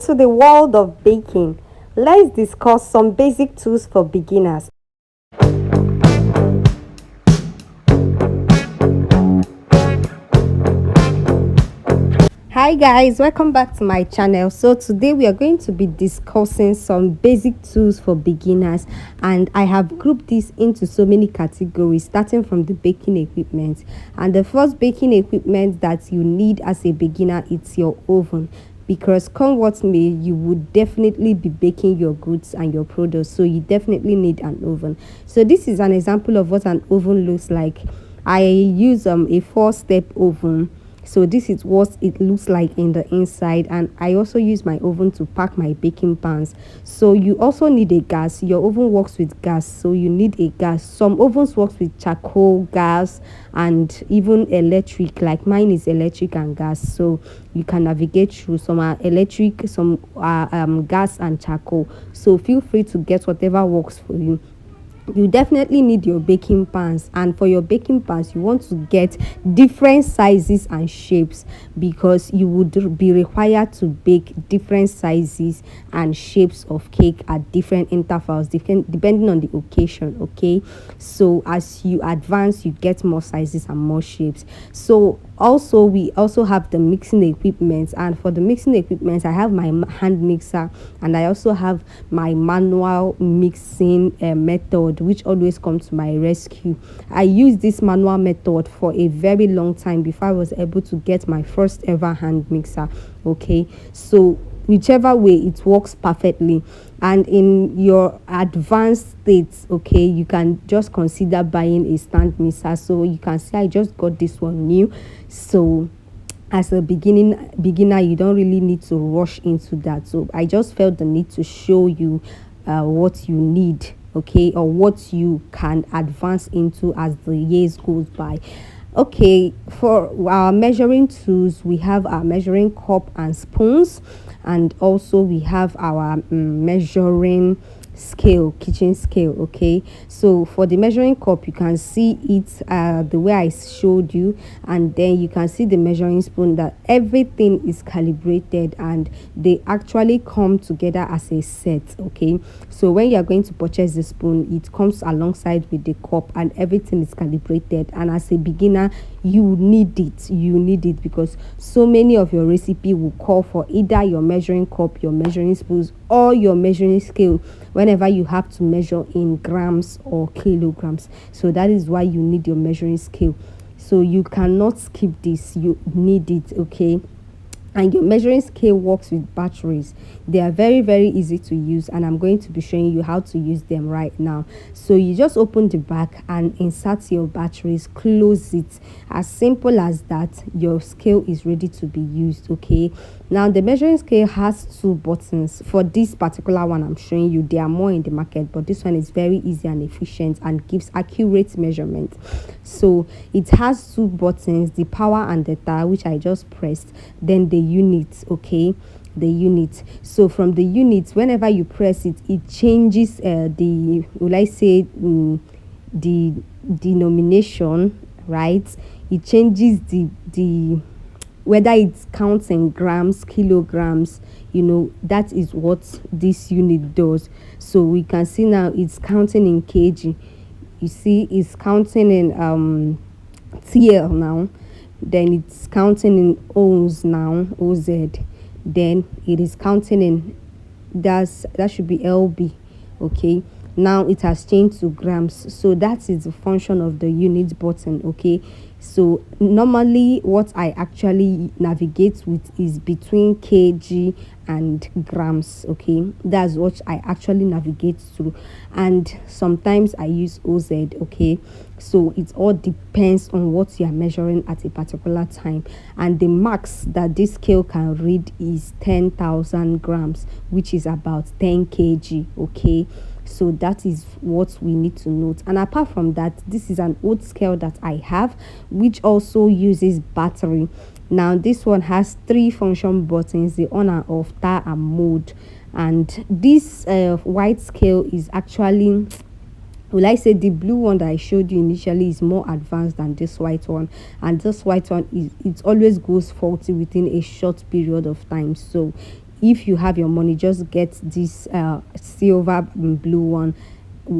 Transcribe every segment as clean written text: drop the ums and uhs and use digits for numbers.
to the world of baking. Let's discuss some basic tools for beginners. Hi guys, welcome back to my channel. So today we are going to be discussing some basic tools for beginners, and I have grouped this into so many categories starting from the baking equipment. And the first baking equipment that you need as a beginner, it's your oven, because come what may, you would definitely be baking your goods and your products, so you definitely need an oven. So this is an example of what an oven looks like. I use a four-step oven. So this is what it looks like in the inside, and I also use my oven to pack my baking pans. So you also need a gas. Your oven works with gas, so you need a gas. Some ovens works with charcoal, gas, and even electric. Like mine is electric and gas, so you can navigate through. Some are electric, some are gas and charcoal. So feel free to get whatever works for you. You definitely need your baking pans, and for your baking pans you want to get different sizes and shapes, because you would be required to bake different sizes and shapes of cake at different intervals, depending on the occasion. Okay, so as you advance you get more sizes and more shapes. So also we also have the mixing equipment, and for the mixing equipment I have my hand mixer, and I also have my manual mixing method, which always comes to my rescue. I used this manual method for a very long time before I was able to get my first ever hand mixer. Okay, so whichever way it works perfectly. And in your advanced states, okay, you can just consider buying a stand mixer. So you can say I just got this one new. So as a beginner you don't really need to rush into that. So I just felt the need to show you what you need, okay, or what you can advance into as the years goes by. Okay, for our measuring tools we have our measuring cup and spoons, and also we have our measuring scale, kitchen scale. Okay, so for the measuring cup you can see it the way I showed you, and then you can see the measuring spoon, that everything is calibrated and they actually come together as a set. Okay, so when you are going to purchase the spoon, it comes alongside with the cup and everything is calibrated. And as a beginner you need it because so many of your recipe will call for either your measuring cup, your measuring spoons, or your measuring scale whenever you have to measure in grams or kilograms. So that is why you need your measuring scale. So you cannot skip this, you need it. Okay, and your measuring scale works with batteries. They are very easy to use, and I'm going to be showing you how to use them right now. So you just open the back and insert your batteries, close it, as simple as that. Your scale is ready to be used. Okay, now the measuring scale has two buttons. For this particular one I'm showing you, there are more in the market, but this one is very easy and efficient and gives accurate measurement. So it has two buttons, the power and the data, which I just pressed, then the unit. Okay, the unit. So from the unit, whenever you press it, it changes the, will I say, the denomination, right? It changes the whether it counts in grams, kilograms, that is what this unit does. So we can see now it's counting in kg. You see it's counting in TL now, then it's counting in ohms now, oz, then it is counting in, that should be lb. Okay, now it has changed to grams. So that is the function of the unit button. Okay, so normally what I actually navigate with is between kg and grams. Okay, that's what I actually navigate through, and sometimes I use oz. Okay, so it all depends on what you are measuring at a particular time, and the max that this scale can read is 10,000 grams, which is about 10 kg. Okay, so that is what we need to note. And apart from that, this is an old scale that I have, which also uses battery. Now this one has three function buttons, the on and off, tar and mode. And this white scale is actually, will I say, the blue one that I showed you initially is more advanced than this white one, and this white one is, it always goes faulty within a short period of time. So if you have your money, just get this silver blue one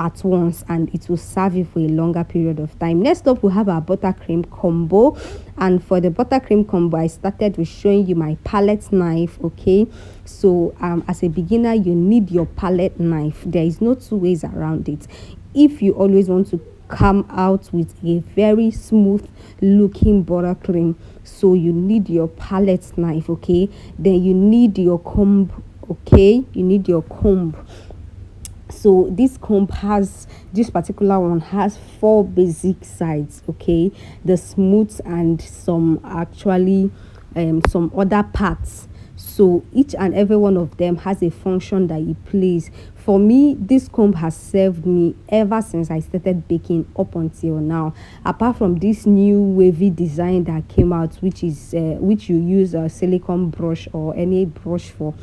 at once, and it will serve you for a longer period of time. Next up, we have our buttercream combo. And for the buttercream combo, I started with showing you my palette knife. Okay, so as a beginner, you need your palette knife. There is no two ways around it. If you always want to come out with a very smooth looking buttercream, so you need your palette knife. Okay, then you need your comb. Okay, you need your comb. So this particular one has four basic sides. Okay, the smooth and some actually some other parts. So each and every one of them has a function that it plays. For me, this comb has served me ever since I started baking up until now. Apart from this new wavy design that came out, which you use a silicone brush or any brush for.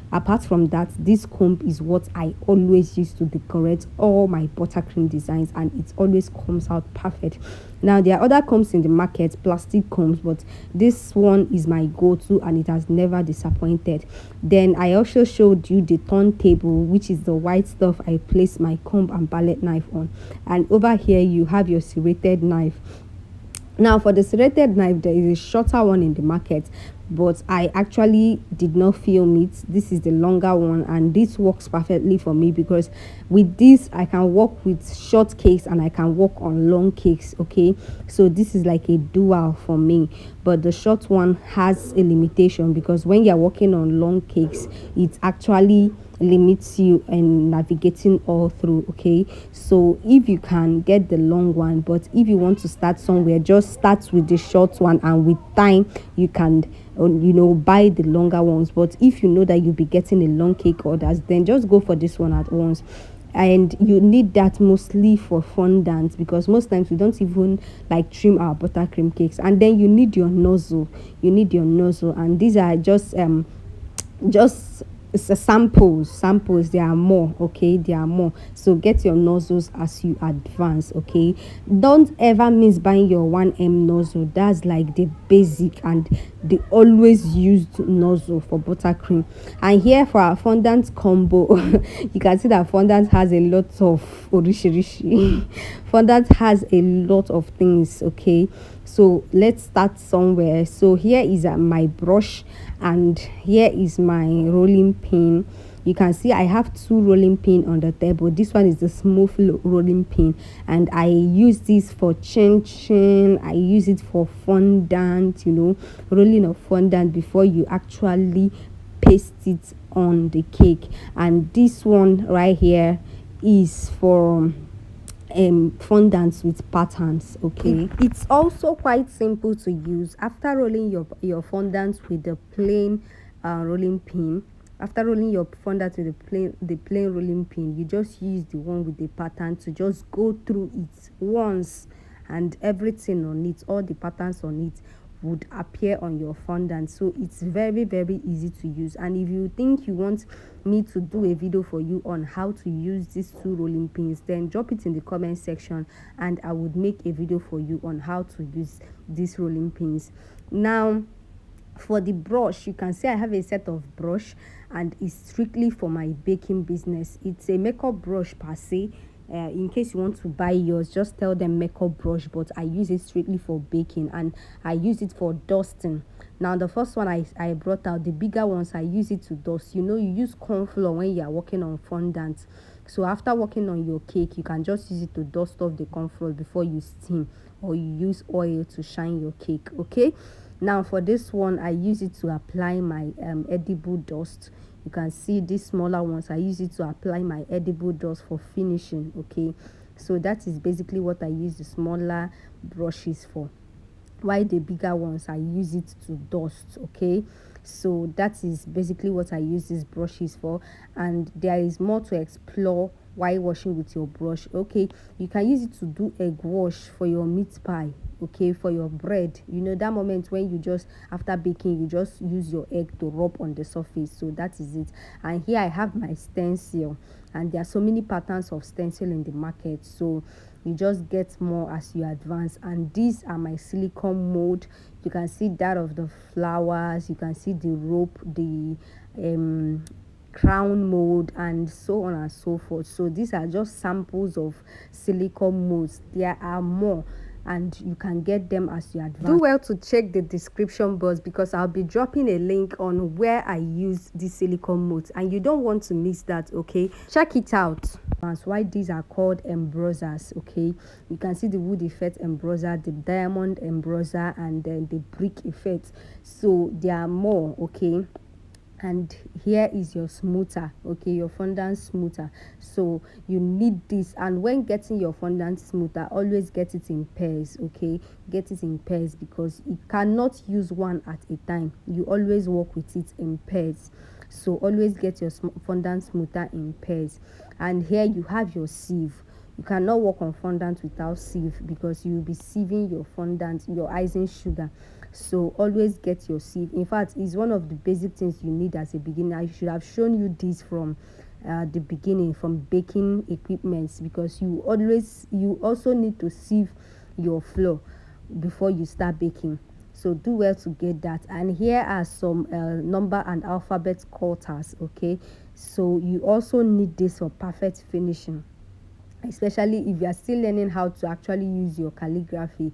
Apart from that, this comb is what I always use to decorate all my buttercream designs, and it always comes out perfect. Now there are other combs in the market, plastic combs, but this one is my go-to and it has never disappointed. Then I also showed you the turntable, which is the white stuff I place my comb and palette knife on. And over here you have your serrated knife. Now for the serrated knife, there is a shorter one in the market, but I actually did not film it. This is the longer one, and this works perfectly for me because with this I can work with short cakes and I can work on long cakes. Okay, so this is like a dual for me, but the short one has a limitation because when you're working on long cakes, it actually limits you in navigating all through. Okay, so if you can get the long one, but if you want to start somewhere, just start with the short one, and with time you can buy the longer ones. But if you know that you'll be getting a long cake orders, then just go for this one at once. And you need that mostly for fondant, because most times we don't even like trim our buttercream cakes. And then you need your nozzle. And these are just samples. There are more. Okay, there are more, so get your nozzles as you advance. Okay, don't ever miss buying your 1m nozzle. That's like the basic and the always used nozzle for buttercream. And here for our fondant combo, you can see that fondant has a lot of orishirishi. Fondant has a lot of things. Okay, so let's start somewhere. So here is my brush, and here is my rolling pin. You can see I have two rolling pin on the table. This one is the smooth rolling pin, and I use this for chin chin. I use it for fondant, rolling of fondant before you actually paste it on the cake. And this one right here is for fondants with patterns. Okay, it's also quite simple to use. After rolling your fondants with the plain rolling pin, after rolling your fondant with the plain rolling pin, you just use the one with the pattern to just go through it once, and everything on it, all the patterns on it would appear on your fondant. So it's very very easy to use. And if you think you want me to do a video for you on how to use these two rolling pins, then drop it in the comment section and I would make a video for you on how to use these rolling pins. Now for the brush, you can see I have a set of brush, and it's strictly for my baking business. It's a makeup brush per se. In case you want to buy yours, just tell them makeup brush, but I use it strictly for baking, and I use it for dusting. Now the first one I brought out, the bigger ones, I use it to dust. You use corn flour when you are working on fondant. So after working on your cake, you can just use it to dust off the corn flour before you steam, or you use oil to shine your cake. Okay, now for this one, I use it to apply my edible dust. You can see these smaller ones, I use it to apply my edible dust for finishing. Okay, so that is basically what I use the smaller brushes for, while the bigger ones I use it to dust. Okay, so that is basically what I use these brushes for. And there is more to explore while washing with your brush. Okay, you can use it to do egg wash for your meat pie. Okay, for your bread, that moment when you just, after baking, you just use your egg to rub on the surface. So that is it. And here I have my stencil, and there are so many patterns of stencil in the market, so you just get more as you advance. And these are my silicone mold. You can see that of the flowers, you can see the rope, the crown mold and so on and so forth. So these are just samples of silicone molds. There are more, and you can get them as you advance. Do well to check the description box because I'll be dropping a link on where I use these silicone molds, and you don't want to miss that. Okay, check it out. That's why these are called embossers. Okay, you can see the wood effect embosser, the diamond embosser, and then the brick effect. So there are more. Okay, and here is your smoother. Okay, your fondant smoother. So you need this, and when getting your fondant smoother, always get it in pairs. Okay, get it in pairs because you cannot use one at a time. You always work with it in pairs. So always get your fondant smoother in pairs. And here you have your sieve. You cannot work on fondant without sieve because you will be sieving your fondant, your icing sugar. So always get your sieve. In fact, it's one of the basic things you need as a beginner. I should have shown you this from the beginning, from baking equipments, because you also need to sieve your flour before you start baking. So do well to get that. And here are some number and alphabet cutters. Okay, so you also need this for perfect finishing, especially if you are still learning how to actually use your calligraphy.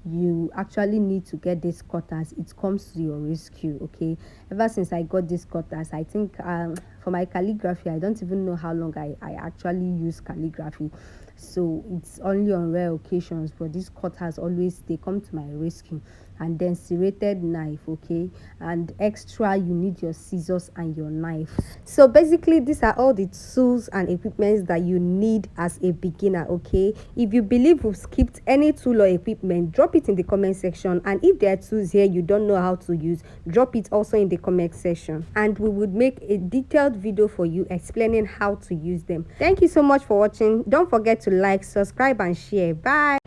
You actually need to get these cutters. It comes to your rescue. Okay, ever since I got these cutters, I think for my calligraphy, I don't even know how long I actually use calligraphy. So it's only on rare occasions, but these cutters always, they come to my rescue. And then serrated knife. Okay, and extra you need your scissors and your knife. So basically these are all the tools and equipments that you need as a beginner. Okay, if you believe we've skipped any tool or equipment, drop it in the comment section. And if there are tools here you don't know how to use, drop it also in the comment section, and we would make a detailed video for you explaining how to use them. Thank you so much for watching. Don't forget to like, subscribe and share. Bye.